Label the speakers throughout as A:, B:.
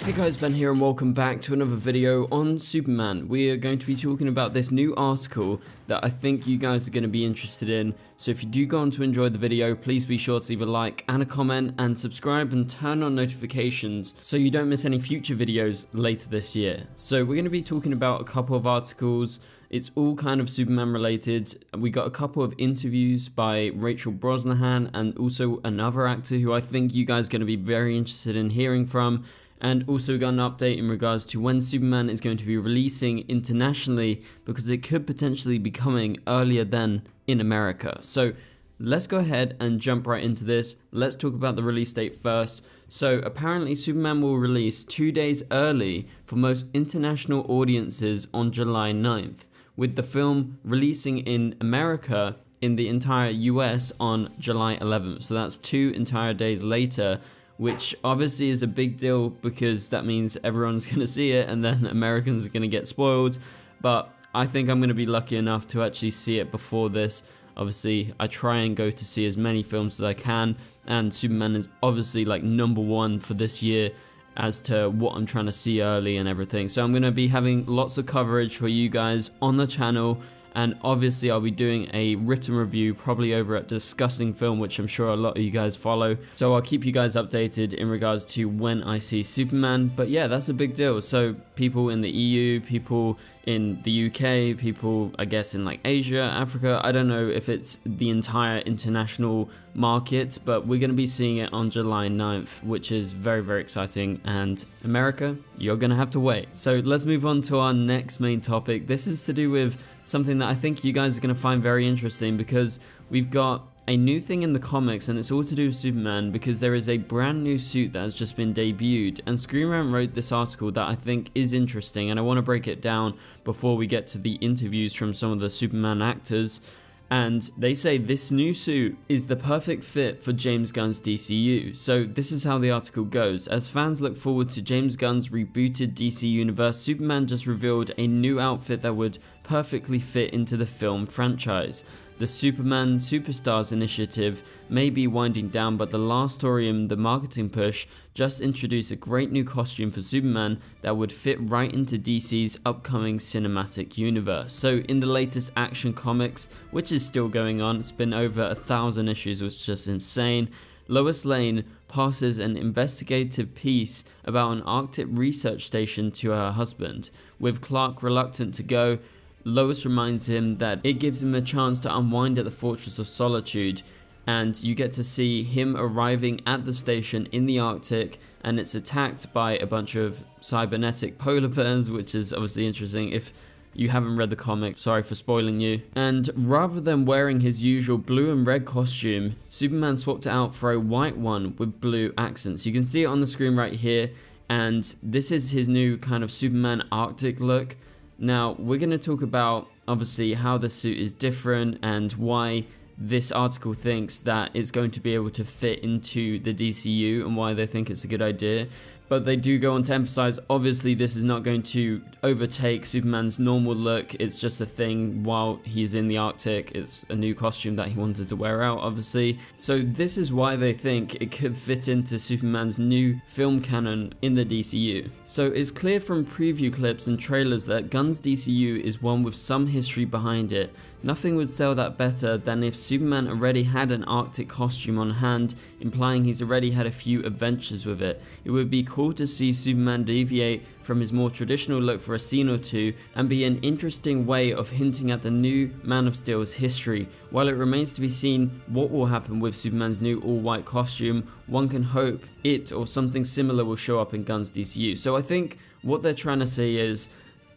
A: Hey guys, Ben here and welcome back to another video on Superman. We are going to be talking about this new article that I think you guys are going to be interested in. So if you do go on to enjoy the video, please be sure to leave a like and a comment and subscribe and turn on notifications so you don't miss any future videos later this year. So we're going to be talking about a couple of articles. It's all kind of Superman related. We got a couple of interviews by Rachel Brosnahan and also another actor who I think you guys are going to be very interested in hearing from. And also got an update in regards to when Superman is going to be releasing internationally, because it could potentially be coming earlier than in America. So let's go ahead and jump right into this. Let's talk about the release date first. So apparently Superman will release 2 days early for most international audiences on July 9th, with the film releasing in America in the entire US on July 11th. So that's 2 entire days later, which obviously is a big deal because that means everyone's going to see it and then Americans are going to get spoiled. But I think I'm going to be lucky enough to actually see it before this. Obviously, I try and go to see as many films as I can, and Superman is obviously like #1 for this year as to what I'm trying to see early and everything. So I'm going to be having lots of coverage for you guys on the channel. And obviously I'll be doing a written review probably over at Discussing Film, which I'm sure a lot of you guys follow. So I'll keep you guys updated in regards to when I see Superman. But yeah, that's a big deal. So people in the EU, people in the UK, people I guess in like Asia, Africa, I don't know if it's the entire international market, but we're going to be seeing it on July 9th, which is very, very exciting. And America, you're going to have to wait. So let's move on to our next main topic. This is to do with something that I think you guys are going to find very interesting, because we've got a new thing in the comics and it's all to do with Superman, because there is a brand new suit that has just been debuted, and Screen Rant wrote this article that I think is interesting, and I want to break it down before we get to the interviews from some of the Superman actors. And they say this new suit is the perfect fit for James Gunn's DCU. So this is how the article goes. As fans look forward to James Gunn's rebooted DC universe, Superman just revealed a new outfit that would perfectly fit into the film franchise. The Superman Superstars initiative may be winding down, but the last story in the marketing push just introduced a great new costume for Superman that would fit right into DC's upcoming cinematic universe. So in the latest Action Comics, which is still going on, it's been over 1,000 issues, which is just insane, Lois Lane passes an investigative piece about an Arctic research station to her husband. With Clark reluctant to go, Lois reminds him that it gives him a chance to unwind at the Fortress of Solitude, and you get to see him arriving at the station in the Arctic, and it's attacked by a bunch of cybernetic polar bears, which is obviously interesting. If you haven't read the comic, sorry for spoiling you. And rather than wearing his usual blue and red costume, Superman swapped it out for a white one with blue accents. You can see it on the screen right here, and this is his new kind of Superman Arctic look. Now, we're going to talk about, obviously, how the suit is different and why this article thinks that it's going to be able to fit into the DCU and why they think it's a good idea. But they do go on to emphasize, obviously, this is not going to overtake Superman's normal look. It's just a thing while he's in the Arctic. It's a new costume that he wanted to wear out, obviously. So this is why they think it could fit into Superman's new film canon in the DCU. So it's clear from preview clips and trailers that Gunn's DCU is one with some history behind it. Nothing would sell that better than if Superman already had an Arctic costume on hand, implying he's already had a few adventures with it. It would be cool to see Superman deviate from his more traditional look for a scene or two and be an interesting way of hinting at the new Man of Steel's history. While it remains to be seen what will happen with Superman's new all-white costume, one can hope it or something similar will show up in Gunn's DCU. So I think what they're trying to say is,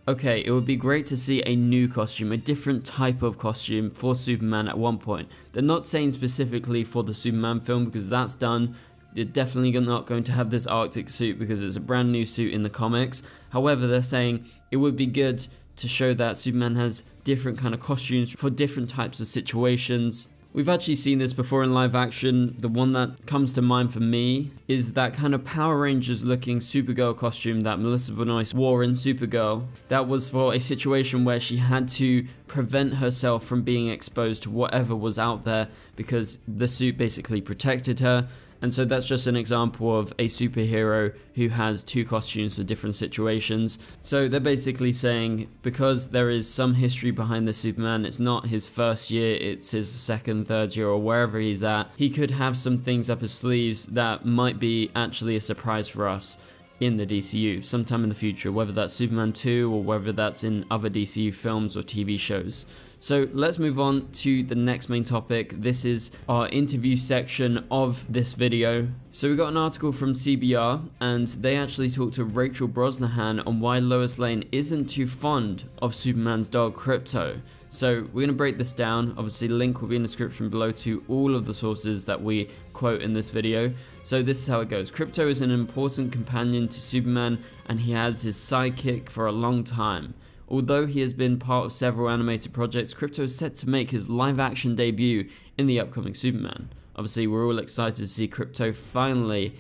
A: okay, it would be great to see a new costume, a different type of costume for Superman at one point. They're not saying specifically for the Superman film, because that's done. They're definitely not going to have this Arctic suit because it's a brand new suit in the comics. However, they're saying it would be good to show that Superman has different kind of costumes for different types of situations. We've actually seen this before in live action. The one that comes to mind for me is that kind of Power Rangers looking Supergirl costume that Melissa Benoist wore in Supergirl. That was for a situation where she had to prevent herself from being exposed to whatever was out there because the suit basically protected her. And so that's just an example of a superhero who has two costumes for different situations. So they're basically saying because there is some history behind the Superman, it's not his first year, it's his second, third year, or wherever he's at, he could have some things up his sleeves that might be actually a surprise for us in the DCU sometime in the future, whether that's Superman 2 or whether that's in other DCU films or TV shows. So let's move on to the next main topic. This is our interview section of this video. So we got an article from CBR, and they actually talked to Rachel Brosnahan on why Lois Lane isn't too fond of Superman's dog Krypto. So we're going to break this down. Obviously, the link will be in the description below to all of the sources that we quote in this video. So this is how it goes. Krypto is an important companion to Superman, and he has his sidekick for a long time. Although he has been part of several animated projects, Krypto is set to make his live-action debut in the upcoming Superman. Obviously, we're all excited to see Krypto finally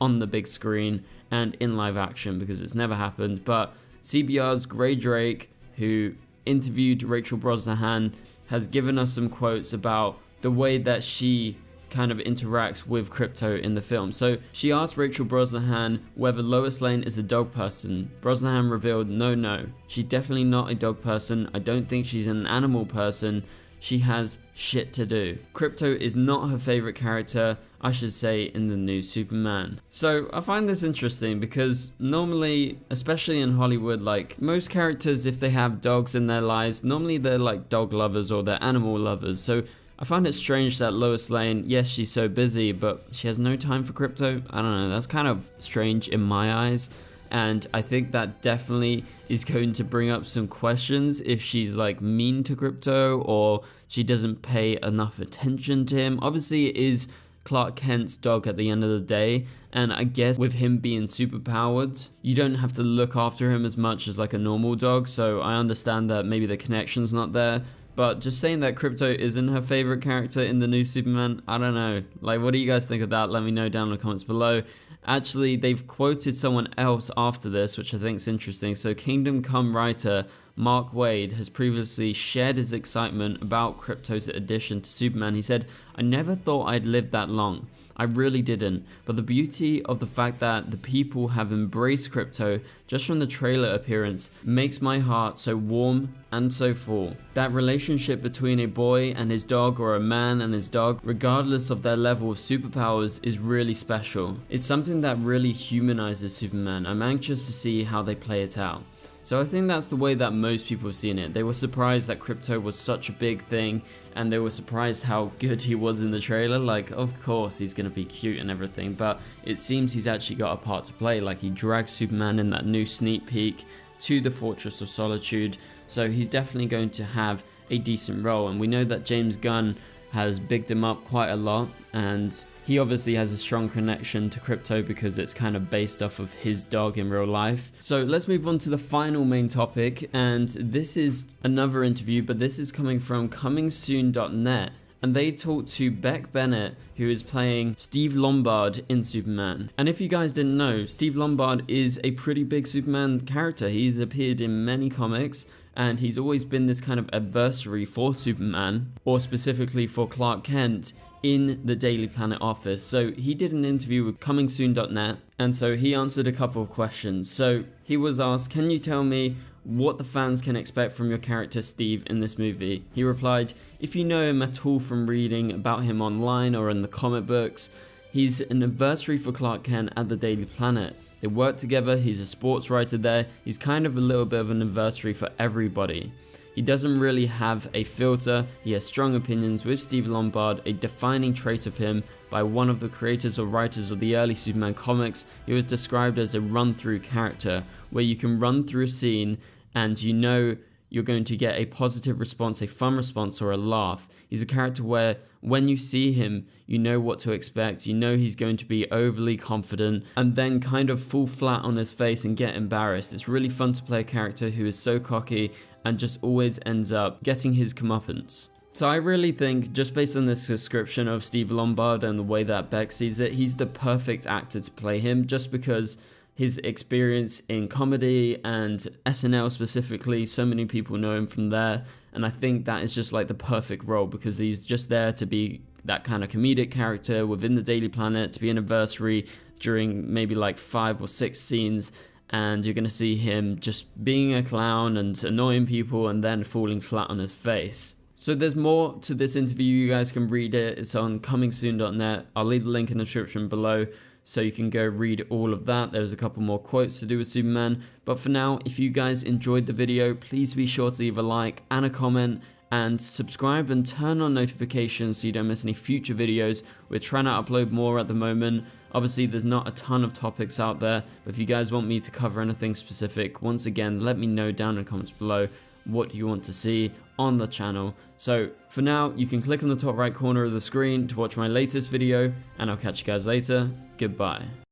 A: on the big screen and in live action because it's never happened. But CBR's Gray Drake, who interviewed Rachel Brosnahan, has given us some quotes about the way that she kind of interacts with Krypto in the film. So she asked Rachel Brosnahan whether Lois Lane is a dog person. Brosnahan revealed, no, she's definitely not a dog person. I don't think she's an animal person. She has shit to do. Krypto is not her favorite character, I should say, in the new Superman. So I find this interesting because normally, especially in Hollywood, like most characters, if they have dogs in their lives, normally they're like dog lovers or they're animal lovers. So I find it strange that Lois Lane, yes, she's so busy, but she has no time for Krypto. I don't know, that's kind of strange in my eyes. And I think that definitely is going to bring up some questions if she's like mean to Krypto or she doesn't pay enough attention to him. Obviously, it is Clark Kent's dog at the end of the day, and I guess with him being superpowered, you don't have to look after him as much as like a normal dog, so I understand that maybe the connection's not there. But just saying that Krypto isn't her favorite character in the new Superman, I don't know. Like, what do you guys think of that? Let me know down in the comments below. Actually, they've quoted someone else after this, which I think is interesting. So Kingdom Come writer Mark Waid has previously shared his excitement about Krypto's addition to Superman. He said, "I never thought I'd live that long. I really didn't. But the beauty of the fact that the people have embraced Krypto just from the trailer appearance makes my heart so warm and so full. That relationship between a boy and his dog or a man and his dog, regardless of their level of superpowers, is really special. It's something that really humanizes Superman. I'm anxious to see how they play it out." So I think that's the way that most people have seen it. They were surprised that Krypto was such a big thing, and they were surprised how good he was in the trailer. Like, of course he's gonna be cute and everything, but it seems he's actually got a part to play. Like, he drags Superman in that new sneak peek to the Fortress of Solitude, so he's definitely going to have a decent role. And we know that James Gunn has bigged him up quite a lot, and he obviously has a strong connection to Krypto because it's kind of based off of his dog in real life. So let's move on to the final main topic, and this is another interview, but this is coming from comingsoon.net, and they talked to Beck Bennett, who is playing Steve Lombard in Superman. And if you guys didn't know, Steve Lombard is a pretty big Superman character. He's appeared in many comics, and he's always been this kind of adversary for Superman, or specifically for Clark Kent, in the Daily Planet office. So he did an interview with comingsoon.net, and so he answered a couple of questions. So he was asked, "Can you tell me what the fans can expect from your character Steve in this movie?" He replied, "If you know him at all from reading about him online or in the comic books, he's an adversary for Clark Kent at the Daily Planet. They work together, he's a sports writer there, he's kind of a little bit of an adversary for everybody. He doesn't really have a filter, he has strong opinions with Steve Lombard, a defining trait of him by one of the creators or writers of the early Superman comics. He was described as a run-through character, where you can run through a scene and you know you're going to get a positive response, a fun response, or a laugh. He's a character where when you see him, you know what to expect, you know he's going to be overly confident and then kind of fall flat on his face and get embarrassed. It's really fun to play a character who is so cocky and just always ends up getting his comeuppance." So I really think, just based on this description of Steve Lombard and the way that Beck sees it, he's the perfect actor to play him, just because his experience in comedy and SNL specifically, so many people know him from there, and I think that is just like the perfect role because he's just there to be that kind of comedic character within the Daily Planet to be an adversary during maybe like 5 or 6 scenes, and you're going to see him just being a clown and annoying people and then falling flat on his face. So there's more to this interview, you guys can read it, it's on comingsoon.net, I'll leave the link in the description below so you can go read all of that. There's a couple more quotes to do with Superman, but for now, if you guys enjoyed the video, please be sure to leave a like and a comment, and subscribe and turn on notifications so you don't miss any future videos. We're trying to upload more at the moment. Obviously there's not a ton of topics out there, but if you guys want me to cover anything specific, once again let me know down in the comments below what you want to see on the channel. So for now, you can click on the top right corner of the screen to watch my latest video, and I'll catch you guys later. Goodbye.